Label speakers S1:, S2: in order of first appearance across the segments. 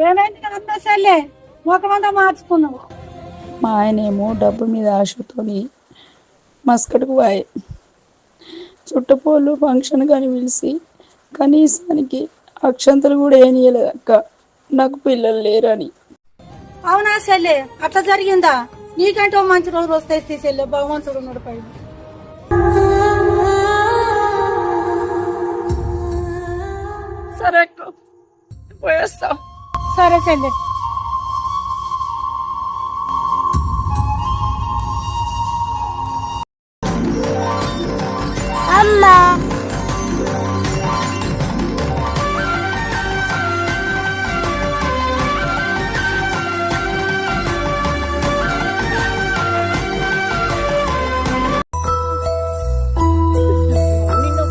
S1: ఏమైంది కదా చెల్లె ముఖమంతా మార్చుకున్నావు.
S2: మా ఆయనేమో డబ్బు మీద ఆశతోని మస్కట్కు పోయి చుట్టపోళ్ళు ఫంక్షన్ కానీ పిలిచి కనీసానికి అక్షంతలు కూడా ఏనియలేదు అక్క, నాకు పిల్లలు లేరని.
S1: అవునా చెల్లె, అట్లా జరిగిందా? నీకంటే మంచి రోజులు వస్తాయి చెల్లె, భగవంతుడు ఉన్నాడు పైన.
S2: సరే అక్క, పోయేస్తా.
S1: సరే చెల్లె.
S3: అమ్మా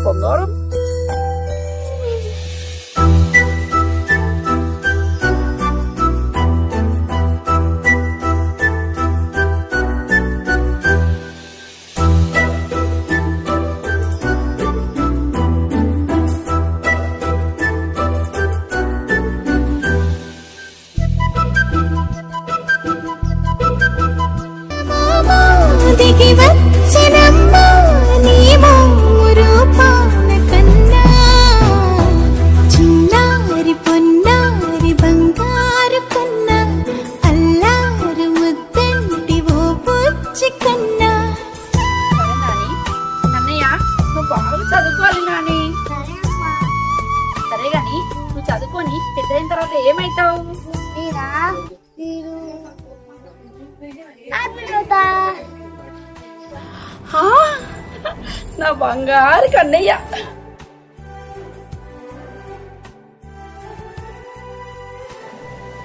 S2: బంగారం
S3: దిగి వచ్చినమ్మా నీ రూపాన కన్నా, చిన్నారి పొన్నారి బంగారు కన్నా, అల్లారు ముద్దంటి ఓ పుచ్చి కన్నా.
S2: అన్నయ్య, నువ్వు బాగా చదువుకోవాలి నాని. సరే గాని నువ్వు చదువుకొని పెద్దయిన తర్వాత ఏమైతావు? నా బంగారు కన్నయ్య.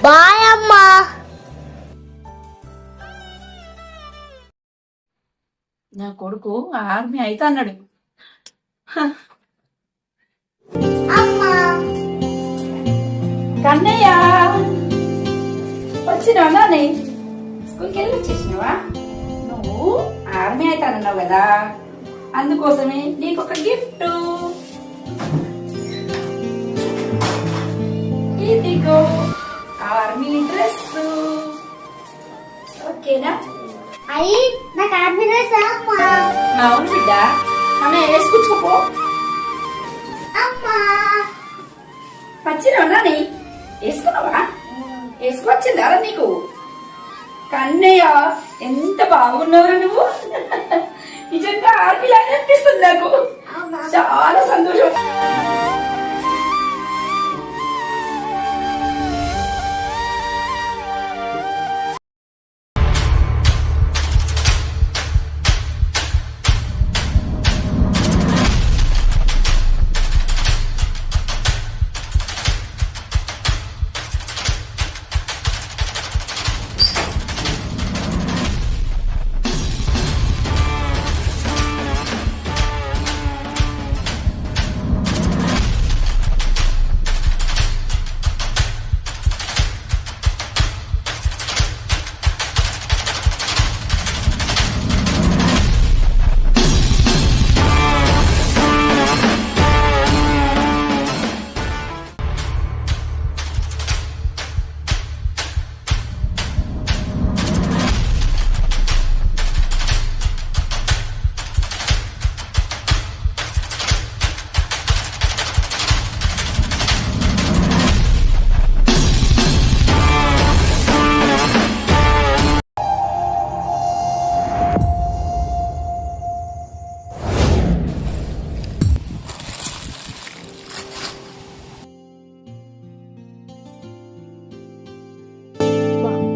S3: బాయ్ అమ్మా.
S2: నా కొడుకు ఆర్మీ అయితే అన్నాడు. కన్నయ్య వచ్చినావా నాని? స్కూల్కి వెళ్ళి వచ్చేసినావా? నువ్వు ఆర్మీ అయితే అన్నావు కదా, అందుకోసమే నీకు ఒక గిఫ్ట్. ఇదిగో ఆర్మీ డ్రెస్. ఓకేనా?
S3: అయ్యి నాకు ఆర్మీ డ్రెస్ అమ్మా.
S2: అవును బిడ్డ, అన్న వేసుకొచ్చుకోపో.
S3: అమ్మా
S2: వచ్చినావా నాని? వేసుకున్నావా? వేసుకొచ్చిందా నీకు? కన్నయ్య ఎంత బాగున్నావురా నువ్వు. నిజంగా ఆర్మీలాగా అనిపిస్తుంది నాకు. చాలా సంతోషం.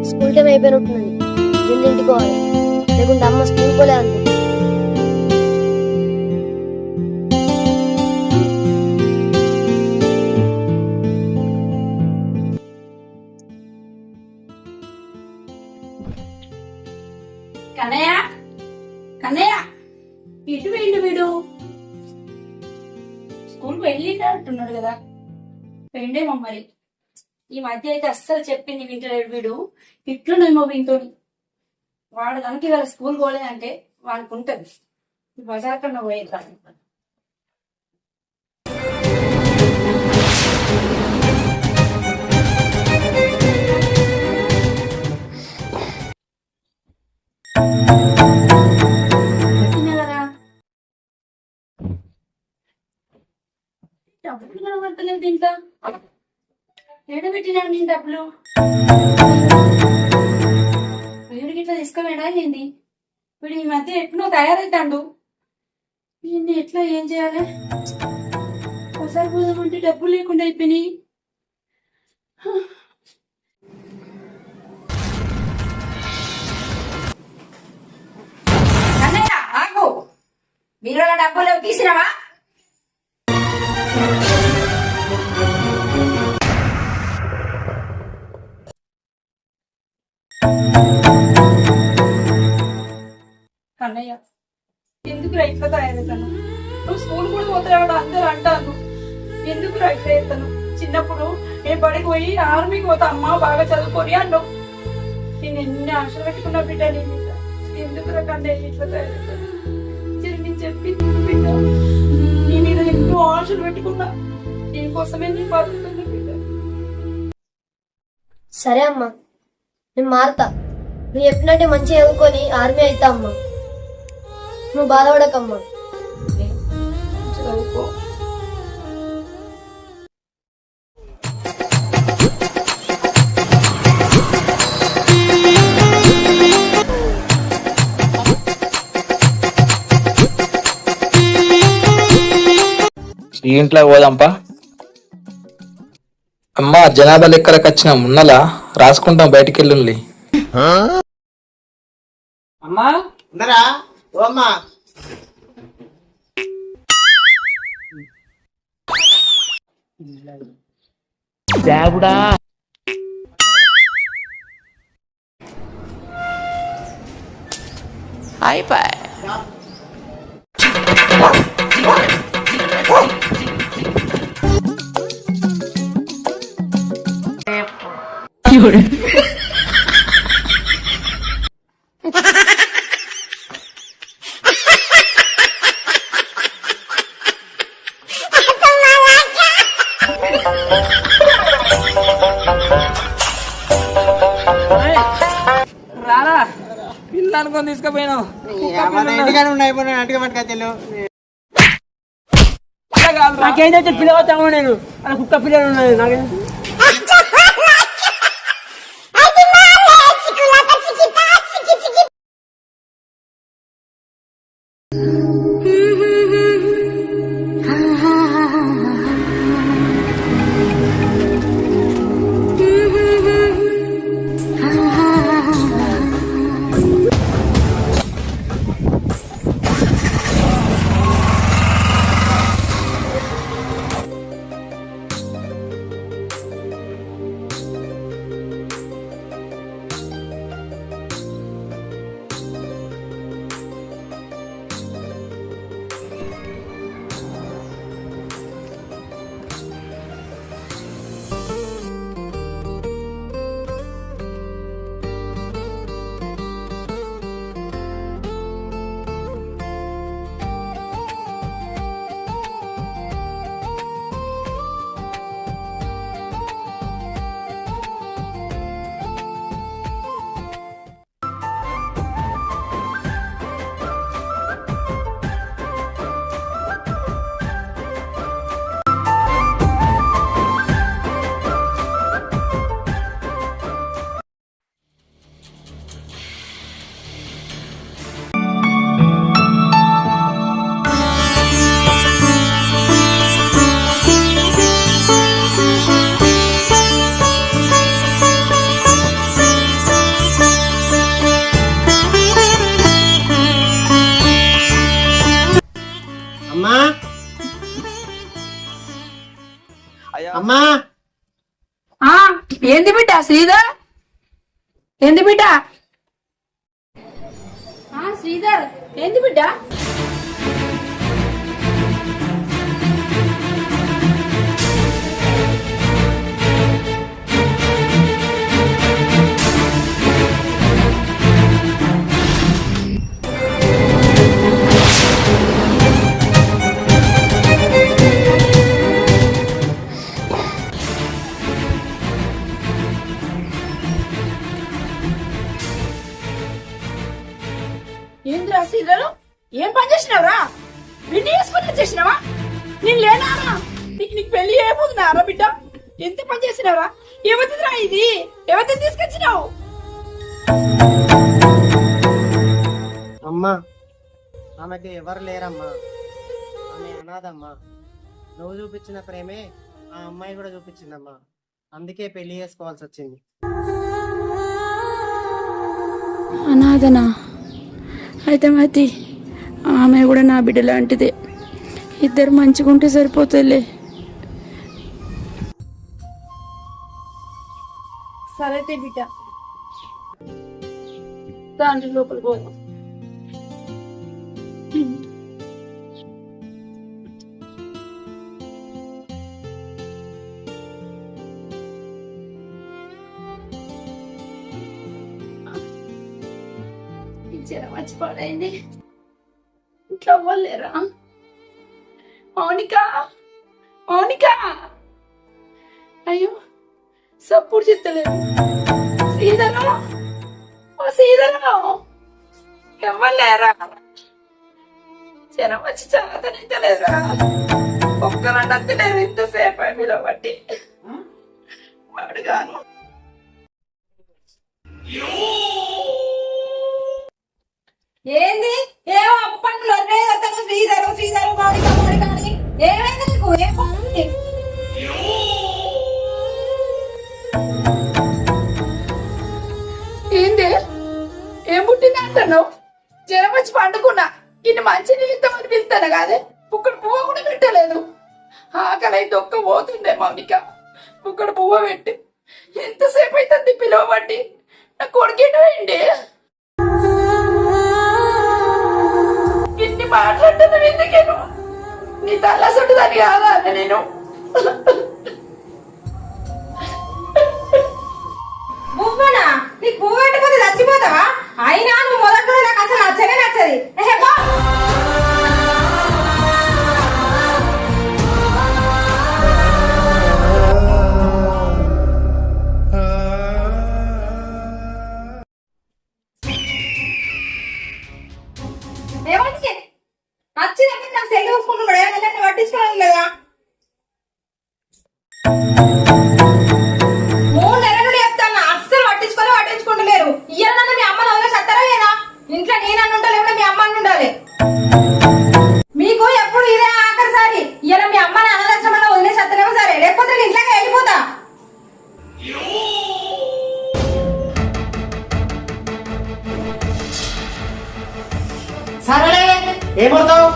S3: స్కూల్ టైం అయిపోయినట్టున్నది, జల్ది ఇంటికి పోవాలి, లేకుంటే అమ్మ స్కూల్ పోలే అంది.
S2: కన్నయ్య, కన్నయ్య, ఇటు వెళ్ళు. వీడు స్కూల్ వెళ్ళినట్టున్నాడు కదా, పెండేమో మరి. ఈ మధ్య అయితే అస్సలు చెప్పింది వింటలేడు వీడు. ఇట్లునేమో వీటితో. వాడు కనుక ఇవాళ స్కూల్ పోలేదంటే వాడికి ఉంటది. బజార్ కన్నా పోయేద్దాం. కదా డబ్బులు కనబడతలేదు దీంట్లో. ఏడబెట్టినావు నేను డబ్బులు? వీడికి ఇట్లా తీసుకోవేడా ఏంది? వీడు ఈ మధ్య ఎట్నో తయారైతాడు. ఈయన్ని ఎట్లా ఏం చేయాలి? ఒకసారి పోదామంటే డబ్బులు లేకుండా అయిపోయినాయి. అన్నయ్య ఆగు, మీరు డబ్బులు తీసినావా? అన్నయ్య ఎందుకు రైట్లో తయారవుతాను? నువ్వు స్కూల్ కూడా పోతాడు అందరూ అంటాను. ఎందుకు రైట్లో అవుతాను? చిన్నప్పుడు నేను బడికి పోయి ఆర్మీకి పోతా, అమ్మ బాగా చదువుకొని అన్నావు. నేను ఎన్ని ఆశలు పెట్టుకున్నా బిడ్డ నీ మీద. ఎందుకు రకండి ఇట్లా తయారవుతాను? నేను చెప్పి బిడ్డ నీ మీద ఎన్నో ఆశలు పెట్టుకున్నా. దీనికోసమే నీ బతుకుతున్నా బిడ్డ.
S3: సరే అమ్మా, నేను మారుతా. నువ్వు చెప్పినట్టే మంచిగా చదువుకొని ఆర్మీ అవుతా అమ్మా. నువ్వు బాధపడకమ్మా.
S2: చదువుకో.
S4: ఈ ఇంట్లో పోదాంపా. అమ్మా జనాభా లెక్కలకు వచ్చినాం, ఉన్నలా రాసుకుంటాం, బయటికి వెళ్ళి.
S5: అమ్మా ఉండరా? ఓ అమ్మా, దేవుడా అయిపోయి.
S4: రారా పిల్ల అనుకొని తీసుకుపోయినావు.
S5: ఇంటికాడ ఉన్నాయి అటుగా పట్టుకొచ్చాను.
S6: నాకేంటైతే పిల్లవతాము, నేను అలా కుక్క పిల్లలు ఉన్నాయి నాకేంటి.
S5: అమ్మా
S2: ఏంది బిడ్డ శ్రీధర్? ఏంది బిడ్డ? శ్రీధర్ ఏంది బిడ్డ? ఏంద్రా శ్రీధరు ఏం పని చేసినావురా విండి వేసుకుని వచ్చేసినావా నేను లేనారా నీకు పెళ్లి అయిపోతున్నారా బిడ్డ ఎంత పని చేసినావా ఎవరిదిరా ఇది ఎవరిని తీసుకొచ్చినావు
S5: అమ్మా ఆమెకి ఎవరు లేరమ్మా, ఆమె అనాథమ్మా. నువ్వు చూపించిన ప్రేమే ఆ అమ్మాయి కూడా చూపించిందమ్మా, అందుకే పెళ్లి చేసుకోవాల్సి వచ్చింది.
S2: అనాథనా అయితే మతి ఆమె కూడా నా బిడ్డ లాంటిదే, ఇద్దరు మంచిగుంటే సరిపోతుందిలే. సరే బిడ్డ తండ్రి లోపలికి పోదాం. జ్వరం వచ్చి పడైంది, ఇంట్లో అవ్వలేరా? మౌనిక మౌనిక అయ్యో సప్పుడు చెత్తలేదు. శ్రీధరం ఓ శ్రీధరం ఎవ్వలేరా? జ్వరం వచ్చి చాలా తనలేదురా, ఒక్కరంటలేదు ఇంతసేపు అయిలో బట్టి వాడుగాను.
S1: ఏంది ఏమో అప్పు పంటలు శ్రీధరు శ్రీధరు మౌనిక మౌనిక అని ఏమైంది నీకు? ఏం పని?
S2: ఏంది ఏం పుట్టింది అంటున్నావు? జ్వరం వచ్చి పండుకున్నా, ఇన్ని మంచి నీళ్ళు ఇద్దామని పిలుస్తాను కాదే, ఇక్కడ పువ్వు కూడా పెట్టలేదు. ఆకలి అయితే ఒక్క పోతుందే మౌనిక, ఇక్కడ పువ్వు పెట్టి ఎంతసేపు అవుతుంది పిలవబట్టి. నా కొడుకేంటి ఇన్ని మాట్లాడుతున్నావు ఎందుకేను? నీ తల్ల సుట్టుదాన్ని కాదా అన్న నేను?
S1: పువ్వునా? నీకు పువ్వు పెట్టకపోతే చచ్చిపోతావా? అయినా నువ్వు మొదట్లో నాకు అసలు నచ్చనే నచ్చది. ఏమంటే నచ్చినప్పుడు నాకు సెల్ చూసుకుంటున్నాడు, ఏమన్నా పట్టించుకోవడం లేదా? 3 నెలల నుండి చెప్తాను, అస్సలు పట్టించుకుంటలేరు. ఇయ్యాలన్నా మీ అమ్మ నవ్వుగా చస్తారా లేదా? ఇంట్లో నేనన్ను ఉండాలి, లేకుండా మీ అమ్మ ఉండాలి. మీకు ఎప్పుడు ఇదే ఆఖరిసారి. ఇయ్యాల మీ అమ్మని అనాథాశ్రమంలో వదిలేసి వస్తలేమో సరే, లేకపోతే నేను ఇంట్లోకి వెళ్ళిపోతా.
S5: సరేలే ఏమవుతావు?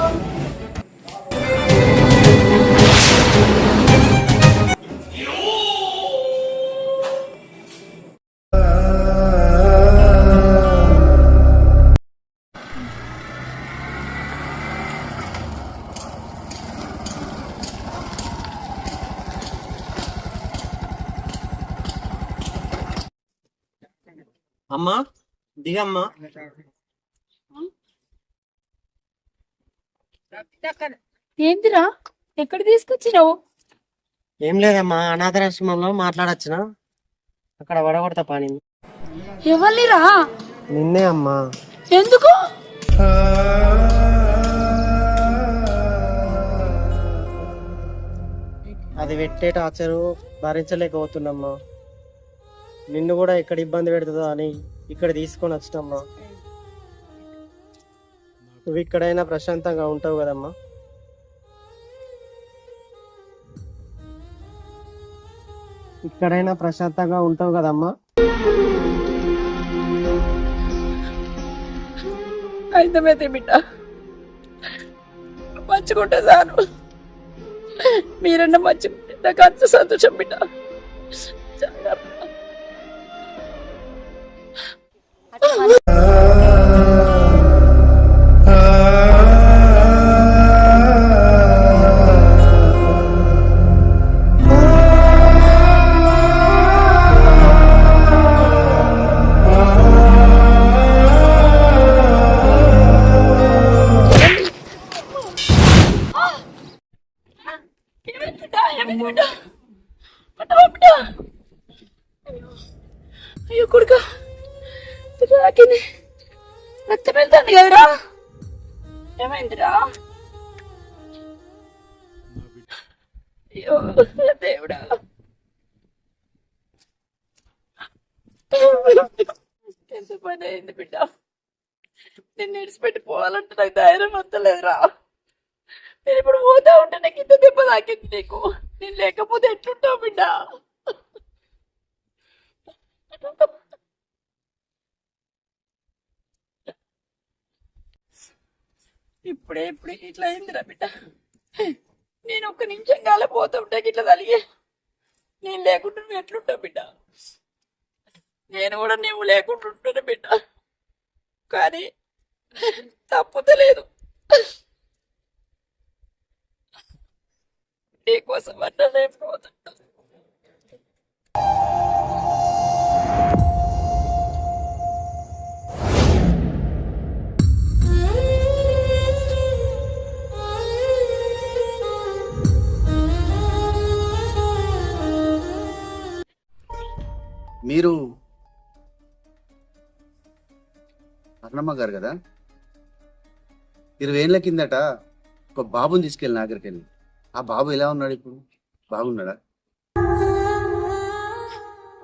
S5: అమ్మా దిగమ్మా.
S2: ఏందిరా ఎక్కడ తీసుకొచ్చినావు?
S5: ఏం లేదమ్మా, అనాథాశ్రమంలో మాట్లాడొచ్చిన, అక్కడ వడగొడతా పని.
S2: ఎవరిరా?
S5: నిన్నే అమ్మా.
S2: ఎందుకు?
S5: అది పెట్టే టార్చరు భరించలేకపోతున్నమ్మా, నిన్ను కూడా ఎక్కడ ఇబ్బంది పెడుతుందో అని ఇక్కడ తీసుకొని వచ్చినమ్మా. నువ్వు ఇక్కడైనా ప్రశాంతంగా ఉంటావు కదమ్మా? ఇక్కడైనా ప్రశాంతంగా ఉంటావు కదమ్మా?
S2: అర్థమైతే బిడ్డ, మంచుకుంటే చాలు. మీరన్నా మంచుకుంటే నాకు అంత సంతోషం బిడ్డ. జాగ్రత్త. అయ్యో కొడుక రాకింది, రక్తం వెళ్తాను కదరా. ఏమైందిరా? అయ్యో దేవుడా, ఎంత పని అయింది బిడ్డ. నేను విడిచిపెట్టి పోవాలంటే నాకు ధైర్యం వస్తలేదురా. నేను ఇప్పుడు పోతా ఉంటే నాకు ఇంత దెబ్బ తాకింది నీకు. నేను లేకపోతే ఎట్లుంటావు బిడ్డ? ఇప్పుడే ఇట్లా అయిందిరా బిడ్డ. నేను ఒక్క నిమిషం కాలే పోతా ఉంటే ఇట్లా తలిగే. నేను లేకుండా నువ్వు ఎట్లుంటావు బిడ్డ? నేను కూడా నువ్వు లేకుండా ఉంటాను బిడ్డ. కానీ తప్పుతలేదు. నీకోసం అట్లనే పోతుంటా.
S7: మీరు అన్నమ్మ గారు కదా? 20 ఏళ్ల కిందట ఒక బాబుని తీసుకెళ్ళి నాగరికి వెళ్ళి, ఆ బాబు ఎలా ఉన్నాడు ఇప్పుడు? బాగున్నాడా?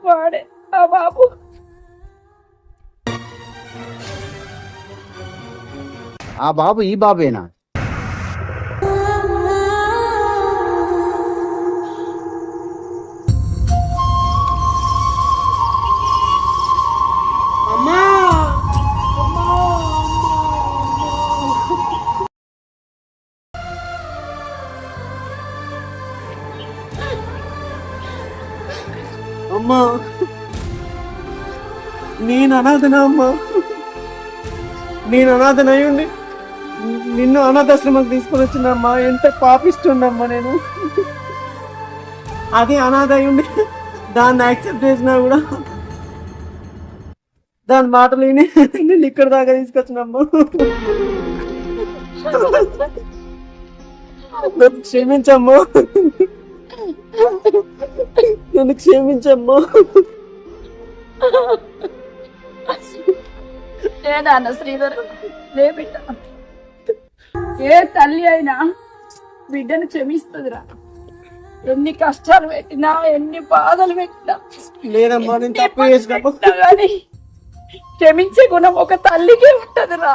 S2: వాడే ఆ బాబు.
S7: ఆ బాబు ఈ బాబేనా?
S6: అమ్మా అమ్మా, నేను అనాథనా అమ్మా? నేను అనాథనయ్యండి నిన్ను అనాథాశ్రమం తీసుకొని వచ్చిందమ్మా. ఎంత పాపిస్తుండమ్మా నేను. అది అనాథ అయ్యుండి దాన్ని యాక్సెప్ట్ చేసినా కూడా దాని మాటలు విని నేను ఇక్కడ దాకా తీసుకొచ్చినమ్మా. నన్ను క్షమించమ్మా, నన్ను క్షమించమ్మా.
S2: ఏ నాన్న శ్రీధర్, లే బిడ్డ. ఏ తల్లి అయినా బిడ్డను క్షమిస్తుందిరా. ఎన్ని కష్టాలు పెట్టినా, ఎన్ని బాధలు పెట్టినా,
S6: లేదమ్మా, నేను తప్పు చేసినప్పుడు
S2: కానీ క్షమించే గుణం ఒక తల్లికే ఉంటదిరా.